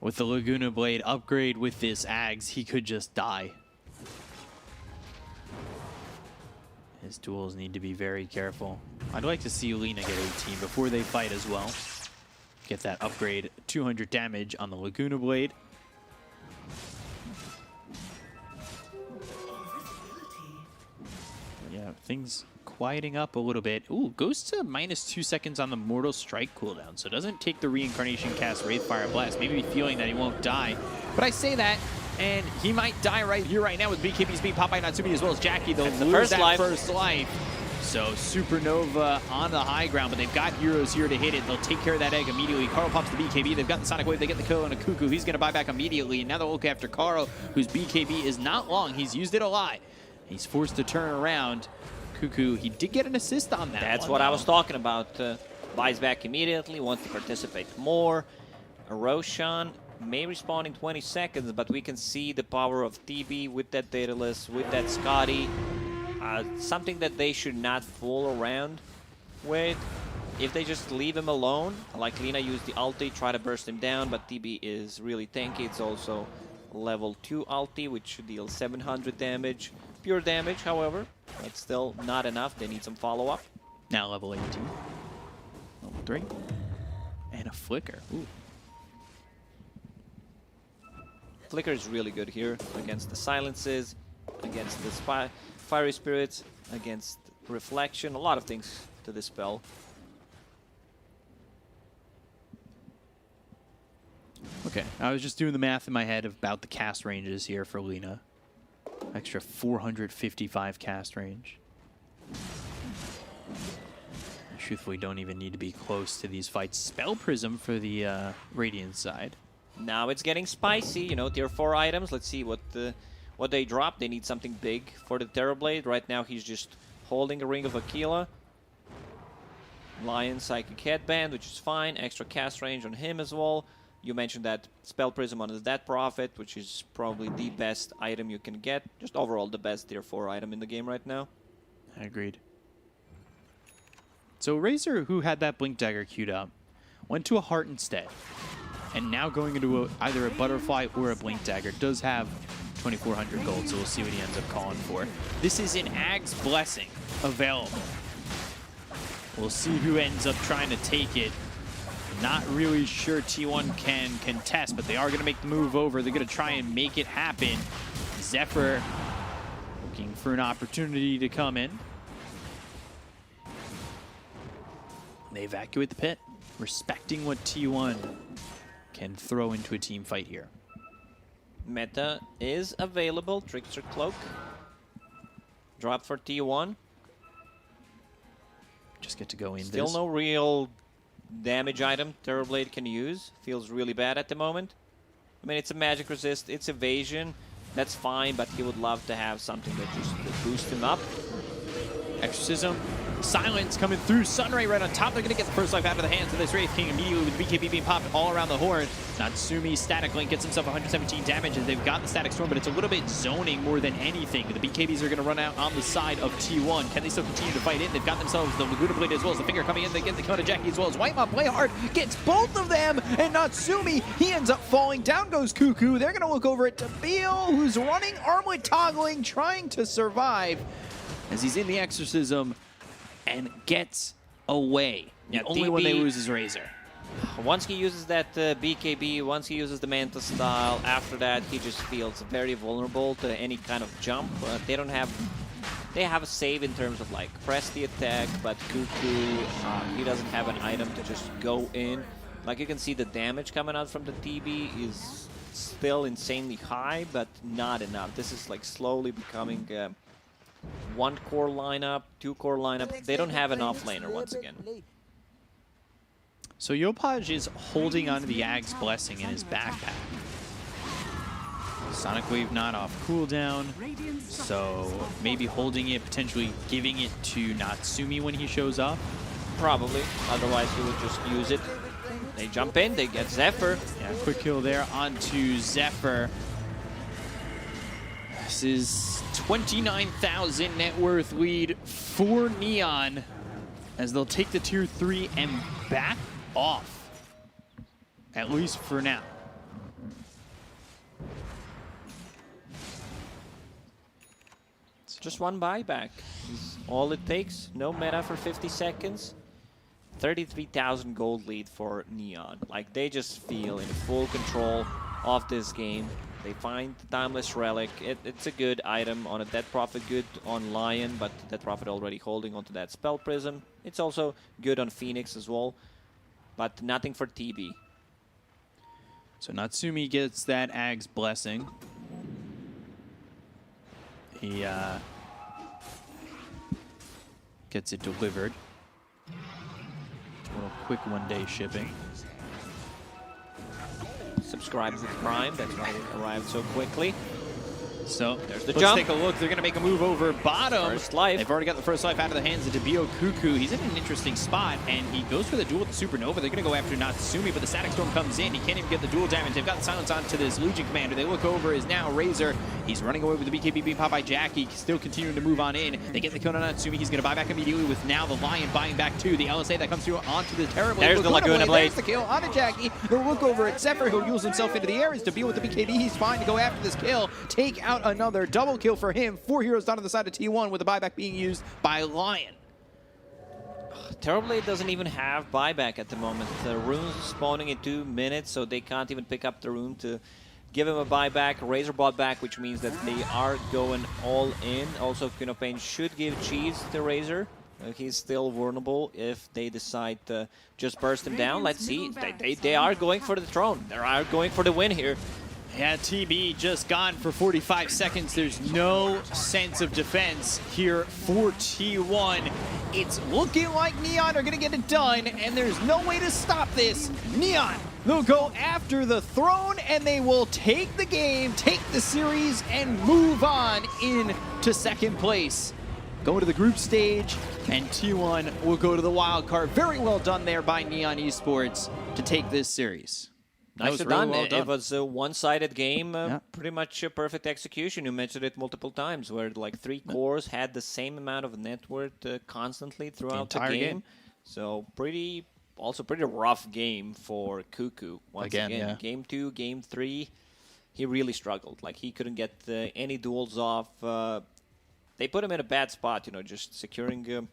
Speaker 3: with the Laguna Blade upgrade with this Ags, he could just die. His duels need to be very careful. I'd like to see Lina get 18 before they fight as well. Get that upgrade, 200 damage on the Laguna Blade. Yeah, things quieting up a little bit. Ooh, goes to -2 seconds on the Mortal Strike cooldown, so doesn't take the Reincarnation cast Wraith Fire Blast. Maybe feeling that he won't die. But I say that, and he might die right here, right now with BKB's being popped by Natsumi as well as Jackie. They'll lose
Speaker 1: first
Speaker 3: that
Speaker 1: life.
Speaker 3: first life. So Supernova on the high ground, but they've got heroes here to hit it. They'll take care of that egg immediately. Carl pops the BKB. They've got the Sonic Wave. They get the kill on a Cuckoo. He's going to buy back immediately. And now they'll look after Carl, whose BKB is not long. He's used it a lot. He's forced to turn around. Cuckoo, he did get an assist on that.
Speaker 1: That's
Speaker 3: one,
Speaker 1: what I
Speaker 3: though.
Speaker 1: was talking about. Buys back immediately, wants to participate more. Roshan may respawn in 20 seconds, but we can see the power of TB with that Daedalus, with that Scotty. Something that they should not fool around with. If they just leave him alone, like Lina used the ulti, try to burst him down, but TB is really tanky. It's also level 2 ulti, which should deal 700 damage. Pure damage, however, that's still not enough. They need some follow-up.
Speaker 3: Now level 18. Level 3. And a Flicker. Ooh.
Speaker 1: Flicker is really good here against the silences, against the fiery spirits, against reflection. A lot of things to this spell.
Speaker 3: Okay, I was just doing the math in my head about the cast ranges here for Lina. Extra 455 cast range. Truthfully, don't even need to be close to these fights. Spell Prism for the Radiant side.
Speaker 1: Now it's getting spicy, you know, tier 4 items. Let's see what they drop. They need something big for the Terrorblade. Right now he's just holding a Ring of Aquila. Lion Psychic Headband, which is fine. Extra cast range on him as well. You mentioned that Spell Prism on the Death Prophet, which is probably the best item you can get. Just overall the best tier 4 item in the game right now.
Speaker 3: I agreed. So Razor, who had that Blink Dagger queued up, went to a Heart instead. And now going into either a Butterfly or a Blink Dagger, does have 2,400 gold, so we'll see what he ends up calling for. This is an Ag's Blessing available. We'll see who ends up trying to take it. Not really sure T1 can contest, but they are going to make the move over. They're going to try and make it happen. Zephyr looking for an opportunity to come in. They evacuate the pit, respecting what T1 can throw into a team fight here.
Speaker 1: Meta is available. Trickster Cloak. Drop for T1.
Speaker 3: Just get to go in.
Speaker 1: Still no real damage item Terrorblade can use. Feels really bad at the moment. I mean, it's a magic resist, it's evasion. That's fine, but he would love to have something that just boosts him up.
Speaker 3: Exorcism Silence coming through. Sunray right on top. They're going to get the first life out of the hands of this Wraith King immediately with the BKB being popped all around the horn. Natsumi Static Link gets himself 117 damage, and they've got the Static Storm, but it's a little bit zoning more than anything. The BKBs are going to run out on the side of T1. Can they still continue to fight in? They've got themselves the Laguna Blade as well as the Finger coming in. They get the Kona Jackie as well as White Mom play hard. Gets both of them, and Natsumi, he ends up falling. Down goes Cuckoo. They're going to look over at Tabeel, who's running armlet toggling, trying to survive as he's in the Exorcism and gets away.
Speaker 1: Yeah,
Speaker 3: The only one they lose is Razor.
Speaker 1: Once he uses that BKB, once he uses the Manta style, after that he just feels very vulnerable to any kind of jump. They don't have... They have a save in terms of like press the attack, but Cuckoo, he doesn't have an item to just go in. Like you can see the damage coming out from the TB is still insanely high, but not enough. This is like slowly becoming one core lineup, two core lineup. They don't have an offlaner once again.
Speaker 3: So Yopaj is holding onto the Ag's Blessing in his backpack. Sonic Wave not off cooldown, so maybe holding it, potentially giving it to Natsumi when he shows up.
Speaker 1: Probably, otherwise he would just use it. They jump in, they get Zephyr.
Speaker 3: Yeah, quick kill there onto Zephyr. This is 29,000 net worth lead for Neon as they'll take the tier 3 and back off, at least for now.
Speaker 1: Just one buyback is all it takes. No meta for 50 seconds. 33,000 gold lead for Neon. Like, they just feel in full control of this game. They find the Timeless Relic. It's a good item on a Dead Prophet, good on Lion, but Dead Prophet already holding onto that Spell Prism. It's also good on Phoenix as well, but nothing for TB.
Speaker 3: So Natsumi gets that Ag's Blessing. He gets it delivered. A little quick one-day shipping.
Speaker 1: Subscribe with Prime, that's why it arrived so quickly.
Speaker 3: So
Speaker 1: There's the
Speaker 3: let's
Speaker 1: jump.
Speaker 3: take a look. They're going to make a move over bottom.
Speaker 1: First life.
Speaker 3: They've already got the first life out of the hands of Debio Cuckoo. He's in an interesting spot, and he goes for the duel with the Supernova. They're going to go after Natsumi, but the Static Storm comes in. He can't even get the duel damage. They've got silence onto this Legion Commander. They look over is now Razor. He's running away with the BKB being popped by Jackie, still continuing to move on in. They get the kill on Natsumi. He's going to buy back immediately with now the Lion buying back too. The LSA that comes through onto the terrible.
Speaker 1: There's the Laguna Blade.
Speaker 3: There's the kill onto Jackie. They'll look over at Zephyr, who heals himself into the air. Is to deal with the BKB. He's fine to go after this kill. Take out another double kill for him. 4 heroes down to the side of T1 with the buyback being used by Lion.
Speaker 1: Terrorblade doesn't even have buyback at the moment. The rune's spawning in 2 minutes, so they can't even pick up the rune to give him a buyback. Razor bought back, which means that they are going all in. Also, Queen of Pain should give cheese to Razor. He's still vulnerable if they decide to just burst him down. Let's see. They are going for the throne. They are going for the win here.
Speaker 3: Yeah, TB just gone for 45 seconds. There's no sense of defense here for T1. It's looking like Neon are going to get it done, and there's no way to stop this. Neon, they'll go after the throne, and they will take the game, take the series, and move on into second place. Go to the group stage, and T1 will go to the wild card. Very well done there by Neon Esports to take this series.
Speaker 1: Nicely done. It was a one-sided game,
Speaker 3: Yeah.
Speaker 1: pretty much a perfect execution. You mentioned it multiple times, where like 3 cores had the same amount of net worth constantly throughout the
Speaker 3: entire
Speaker 1: game.
Speaker 3: game.
Speaker 1: So pretty rough game for Cuckoo. Once
Speaker 3: Again,
Speaker 1: again,
Speaker 3: yeah.
Speaker 1: Game 2, Game 3, he really struggled. Like he couldn't get any duels off. They put him in a bad spot, you know, just securing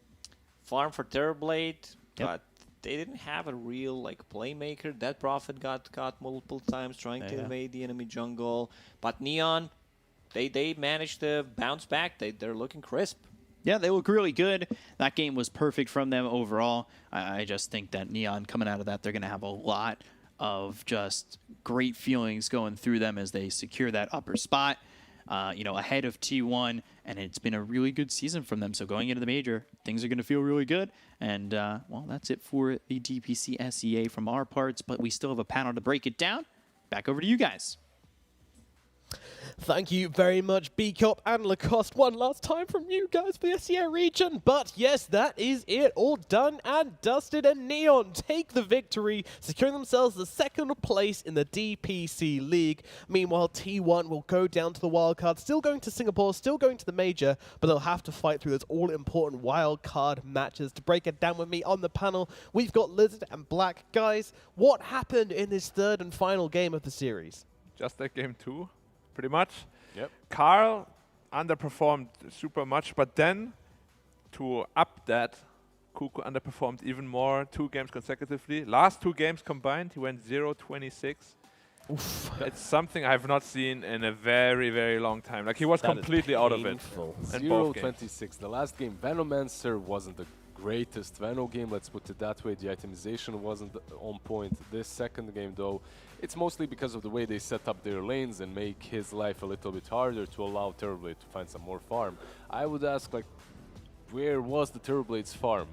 Speaker 1: farm for Terrorblade, but they didn't have a real like playmaker. That Prophet got caught multiple times trying to invade the enemy jungle. But Neon, they managed to bounce back. They're looking crisp.
Speaker 3: Yeah, they look really good. That game was perfect from them overall. I just think that Neon coming out of that, they're going to have a lot of just great feelings going through them as they secure that upper spot. You know, ahead of T1, and it's been a really good season from them. So going into the major, things are going to feel really good. And, well, that's it for the DPC SEA from our parts, but we still have a panel to break it down. Back over to you guys.
Speaker 2: Thank you very much, B-Cop and Lacoste. One last time from you guys for the SEA region. But yes, that is it. All done and dusted, and Neon take the victory, securing themselves the second place in the DPC League. Meanwhile, T1 will go down to the wildcard, still going to Singapore, still going to the major, but they'll have to fight through those all-important wildcard matches. To break it down with me on the panel, we've got Lizard and Black. Guys, what happened in this third and final game of the series?
Speaker 4: Just like game 2, pretty much.
Speaker 6: Yep.
Speaker 4: Carl underperformed super much, but then to up that, Kuku underperformed even more 2 games consecutively. Last 2 games combined, he went 0-26.
Speaker 2: Oof.
Speaker 4: It's something I've not seen in a very, very long time. Like, he was
Speaker 2: That is
Speaker 4: completely out of it.
Speaker 2: painful.
Speaker 4: In both games.
Speaker 6: 0-26. The last game, Venomancer wasn't the greatest Veno game, let's put it that way. The itemization wasn't on point. This second game, though, it's mostly because of the way they set up their lanes and make his life a little bit harder to allow Terrorblade to find some more farm. I would ask, like, where was the Terrorblade's farm?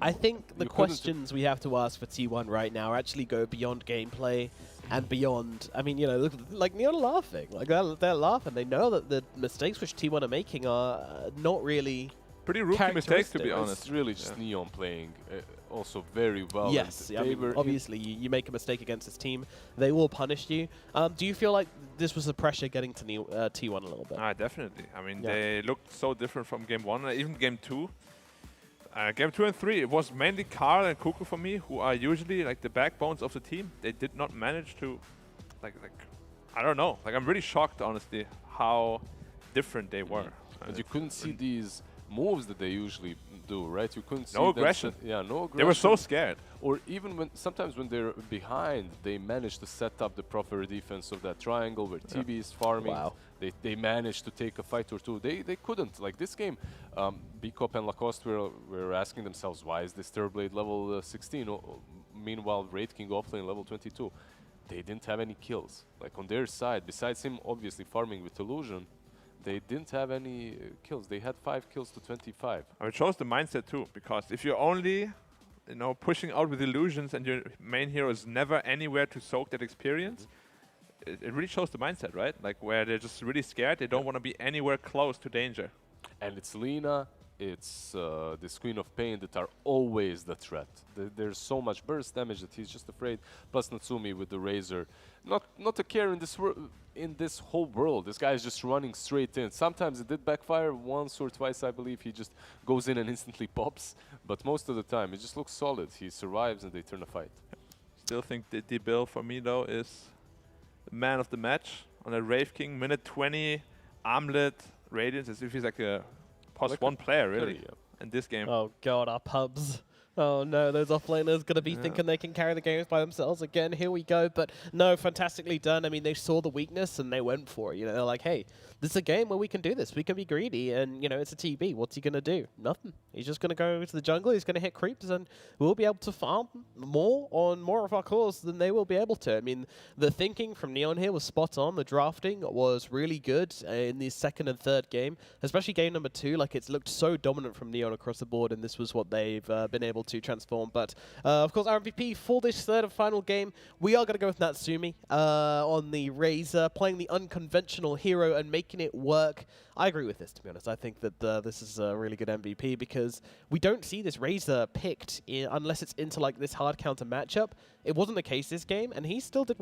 Speaker 2: I think the
Speaker 6: you couldn't-
Speaker 2: questions we have to ask for T1 right now actually go beyond gameplay and beyond. I mean, you know, look, like Neon are laughing. Like they're laughing. They know that the mistakes which T1 are making are not really.
Speaker 4: Pretty rookie mistakes, to be
Speaker 2: characteristic.
Speaker 4: honest.
Speaker 6: It's really just Neon playing also very well.
Speaker 2: Yes,
Speaker 6: and
Speaker 2: I
Speaker 6: they
Speaker 2: mean,
Speaker 6: were
Speaker 2: obviously you make a mistake against this team, they will punish you. Do you feel like this was the pressure getting to T1 a little bit?
Speaker 4: Definitely. I mean,
Speaker 2: Yeah.
Speaker 4: they looked so different from game 1, even game 2. Game 2 and 3, it was mainly Carl and Kuku for me, who are usually like the backbones of the team. They did not manage to, like I don't know. Like, I'm really shocked, honestly, how different they were.
Speaker 6: And you couldn't see these moves that they usually do, right? You couldn't see
Speaker 4: No
Speaker 6: them
Speaker 4: aggression.
Speaker 6: Yeah, no aggression.
Speaker 4: They were so scared.
Speaker 6: Or even when sometimes when they're behind, they manage to set up the proper defense of that triangle where TB is farming.
Speaker 2: Wow.
Speaker 6: They managed to take a fight or two. They couldn't. Like this game, B-Cop and Lacoste were asking themselves, why is this Terrorblade level 16? Meanwhile, Raid King offlane level 22. They didn't have any kills. Like on their side, besides him obviously farming with Illusion, they didn't have any kills. They had 5 kills to 25.
Speaker 4: It shows the mindset too, because if you're only, pushing out with illusions and your main hero is never anywhere to soak that experience, it really shows the mindset, right? Like, where they're just really scared. They don't want to be anywhere close to danger.
Speaker 6: And it's Lina, it's this Queen of Pain that are always the threat. There's so much burst damage that he's just afraid. Plus Natsumi with the Razor. Not a care in this whole world. This guy is just running straight in. Sometimes it did backfire once or twice, I believe. He just goes in and instantly pops. But most of the time, it just looks solid. He survives and they turn a fight.
Speaker 4: Still think that the Bill for me though is the man of the match on a Wraith King. Minute 20, Armlet, Radiance, as if he's like a +1 player, really, in this game.
Speaker 2: Oh god, our pubs. Oh no, those offlaners going to be thinking they can carry the games by themselves again. Here we go. But no, fantastically done. I mean, they saw the weakness and they went for it. You know, they're like, hey, this is a game where we can do this. We can be greedy. And, it's a TB. What's he going to do? Nothing. He's just going to go to the jungle. He's going to hit creeps and we'll be able to farm more on more of our cores than they will be able to. I mean, the thinking from Neon here was spot on. The drafting was really good in the second and third game, especially game number 2. Like, it's looked so dominant from Neon across the board, and this was what they've been able to transform. But of course, our MVP for this third and final game, we are going to go with Natsumi on the Razor, playing the unconventional hero and making it work. I agree with this, to be honest. I think that this is a really good MVP because we don't see this Razor picked unless it's into like this hard counter matchup. It wasn't the case this game, and he still did